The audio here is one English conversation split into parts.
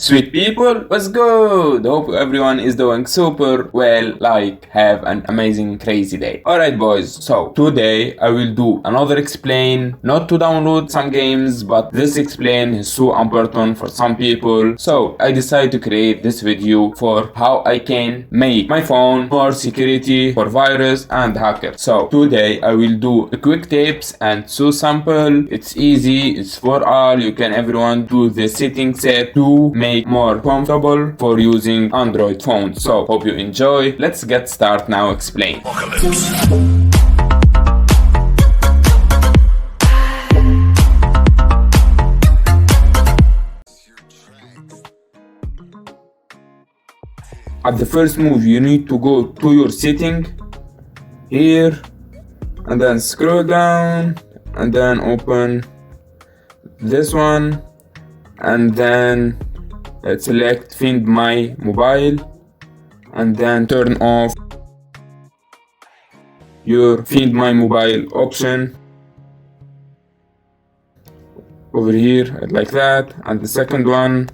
Sweet people, what's good? Hope everyone is doing super well, have an amazing crazy day. Alright boys, so today I will do another explain, not to download some games, but this explain is so important for some people. So I decided to create this video for how I can make my phone more security for virus and hacker. So today I will do a quick tips and so simple, it's easy, it's for all, you can everyone do the setting set to make more comfortable for using Android phones. So hope you enjoy. Let's get started now. Explain. At the first move, you need to go to your setting here and then scroll down and then open this one and then select Find My Mobile and then turn off your Find My Mobile option over here like that, and the second one,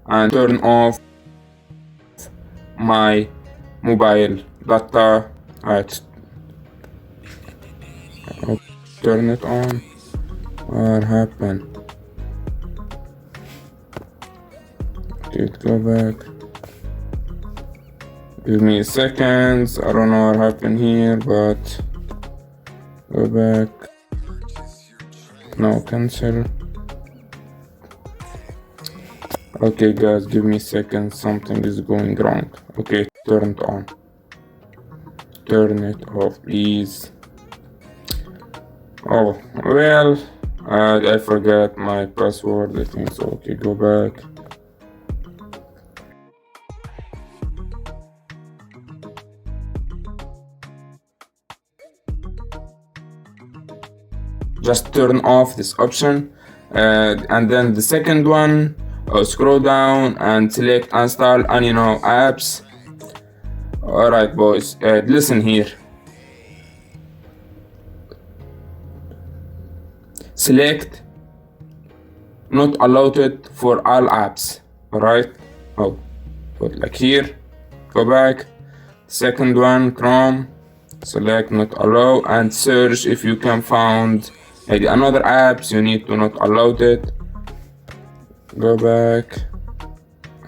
and turn off my mobile data. Turn it on. What happened? Go back. Give me seconds. I don't know what happened here, but go back. No, cancel. Okay guys, give me seconds. Something is going wrong. Okay, turn it on. Turn it off, please. Oh, well, I forgot my password, I think so. Okay, go back. Just turn off this option and then the second one, scroll down and select install any apps. Alright boys, listen here. Select not allowed for all apps. Alright, put like here, go back, second one, Chrome, select not allow and search if you can find another apps you need to not allow it. Go back.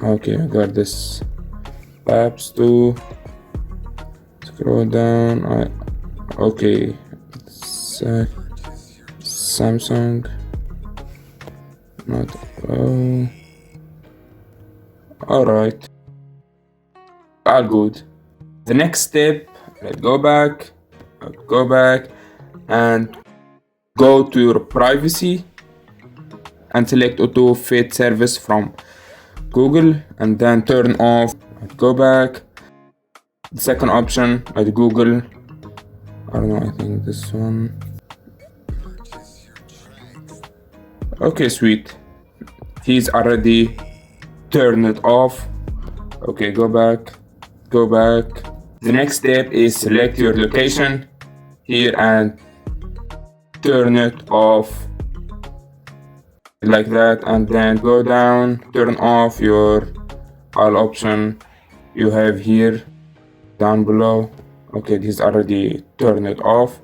Okay, I got this apps too. Scroll down. Okay, Samsung not allow. Alright, all good. The next step, let's go back and go to your privacy and select auto fit service from Google and then turn off. Go back. The second option at Google, I don't know, I think this one. Okay, sweet. He's already turned it off. Okay, go back. The next step is select your location here and turn it off like that, and then go down, turn off your all option you have here down below. Okay, this already turned it off.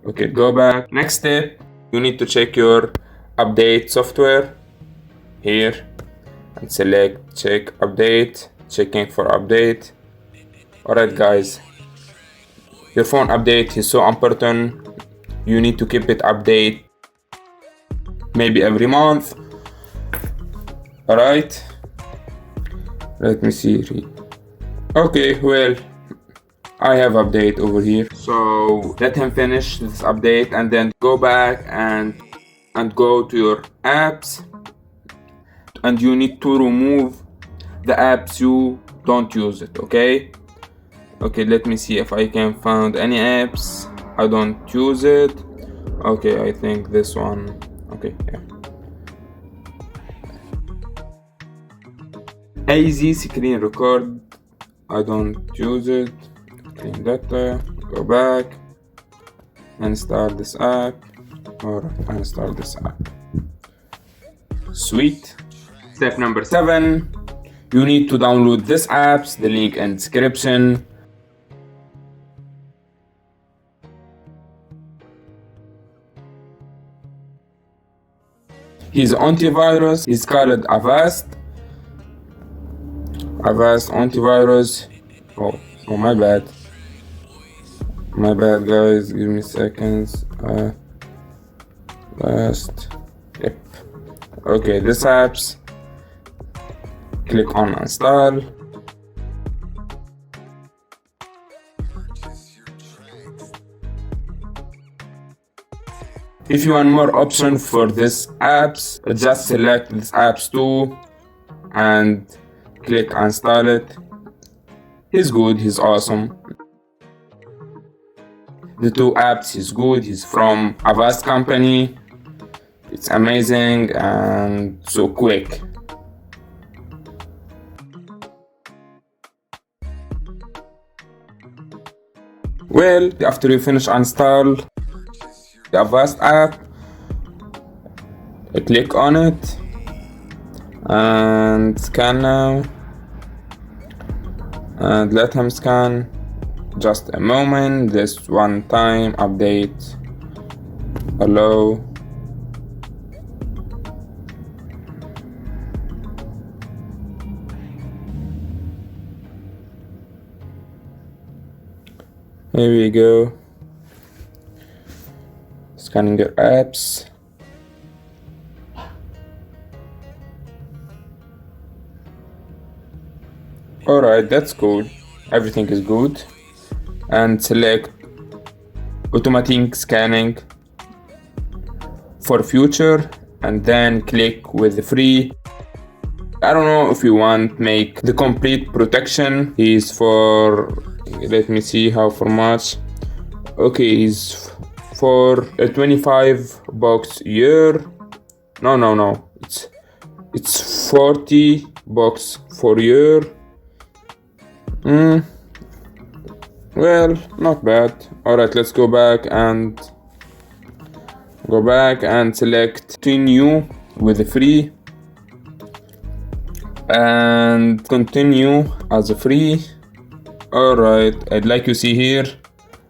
Okay, go back. Next step, you need to check your update software here and select check update, checking for update. Alright guys, your phone update is so important. You need to keep it update maybe every month. Alright, let me see. Okay, well, I have update over here, so let him finish this update and then go back and go to your apps, and you need to remove the apps you don't use it. Okay, let me see if I can find any apps I don't use it. Okay, I think this one. Okay, yeah. AZ screen record, I don't use it. Clean data, go back, install this app, or uninstall this app. Sweet. Step number 7, You need to download this apps, the link in description. His antivirus is called Avast. Avast antivirus. Oh, my bad. My bad, guys. Give me seconds. Avast. Yep. Okay, this apps. Click on install. If you want more option for this apps, just select this apps too and click install it. He's good, he's awesome. The two apps is good, he's from Avast company. It's amazing and so quick. Well, after you finish install the Avast app, click on it and scan now, and let him scan. Just a moment, this one time update. Allow. Here we go. Scanning your apps. Alright, that's cool. Everything is good. And select automatic scanning for future, and then click with the free. I don't know if you want make the complete protection is for, let me see how for much. Okay, is for a 25 bucks a year. No, it's 40 bucks for year. Well, not bad. Alright, let's go back and select continue with the free and continue as a free. Alright, I'd like you see here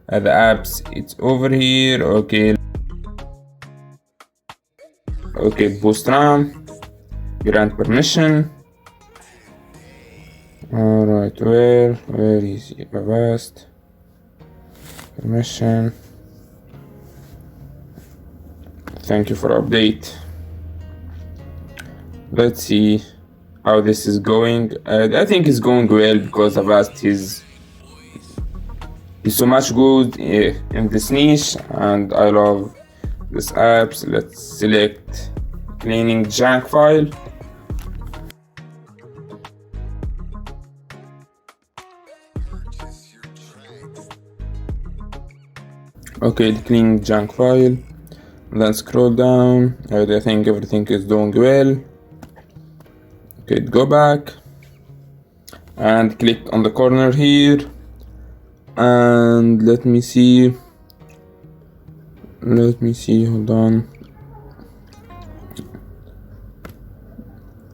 the apps, it's over here. Okay, boost RAM, grant permission. Alright, where is it? Avast permission. Thank you for update. Let's see how this is going. I think it's going well because Avast is so much good in this niche, and I love this apps. Let's select cleaning junk file. Okay, the clean junk file. Then scroll down. I think everything is doing well. Okay, go back and click on the corner here, and let me see, hold on.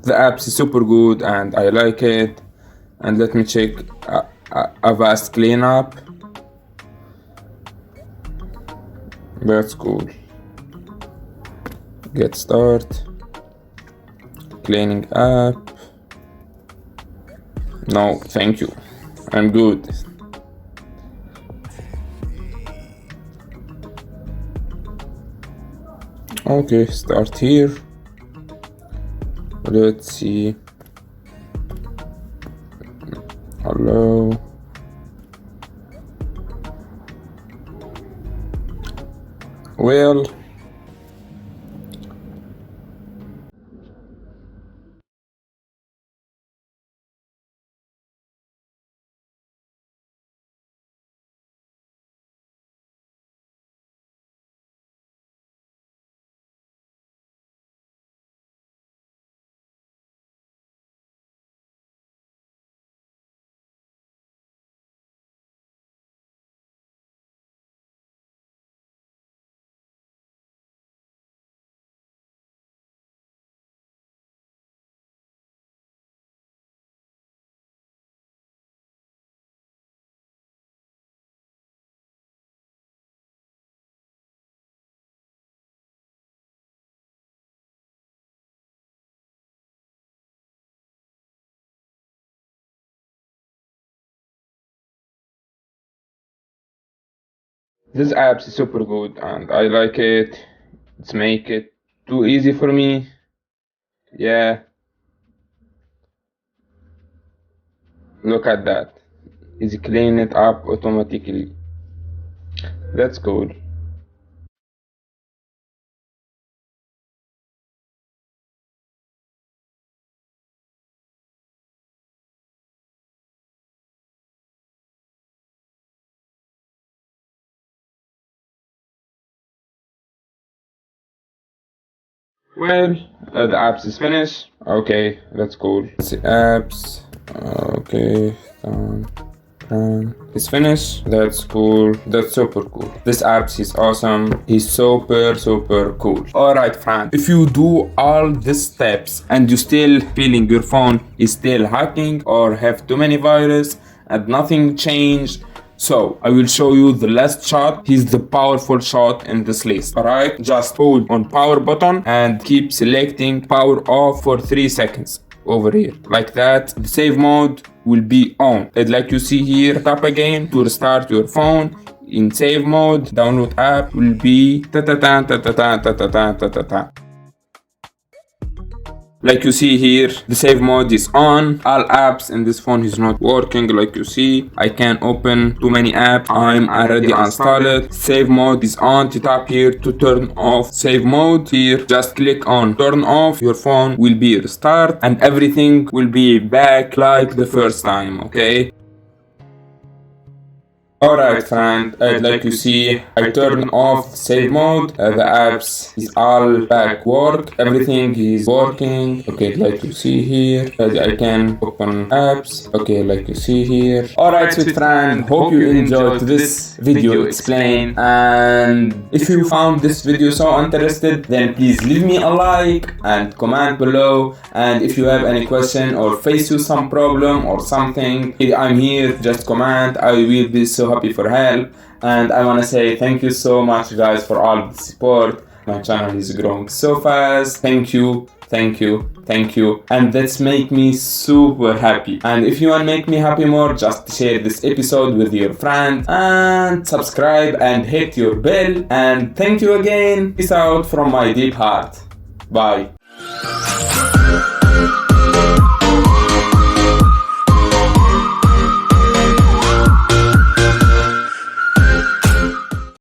The apps is super good and I like it. And let me check Avast cleanup. That's cool. Get start. Cleaning app. No, thank you. I'm good. Okay, start here. Let's see. Hello. Well, This app is super good and I like it. It's make it too easy for me. Yeah, look at that. It's clean it up automatically. That's cool. Well, the apps is finished. Okay, that's cool. The apps. Okay, it's finished. That's cool. That's super cool. This app is awesome. He's super cool. Alright, friend. If you do all these steps and you still feeling your phone is still hacking or have too many virus and nothing changed, so I will show you the last shot. He's the powerful shot in this list. Alright, just hold on power button and keep selecting power off for 3 seconds over here. Like that, the save mode will be on. And like you see here, tap again to restart your phone. In save mode, download app will be ta ta ta ta ta ta ta ta ta ta ta. Like you see here, the save mode is on. All apps in this phone is not working. Like you see, I can open too many apps. I'm already installed. Save mode is on. To tap here to turn off save mode. Here, just click on turn off. Your phone will be restart and everything will be back like the first time. Okay. Alright, friend, like you see, I turn off save mode, the apps is all back work, everything is working. Okay, like you see here, I can open apps. Okay, like you see here. Alright, sweet friend, hope you enjoyed this video explain, and if you found this video so interested, then please leave me a like and comment below, and if you have any question or face you some problem or something, I'm here, just comment. I will be so happy for help, and I want to say thank you so much guys for all the support. My channel is growing so fast. Thank you, and that's make me super happy. And if you want to make me happy more, just share this episode with your friends and subscribe and hit your bell, and thank you again. Peace out from my deep heart. Bye.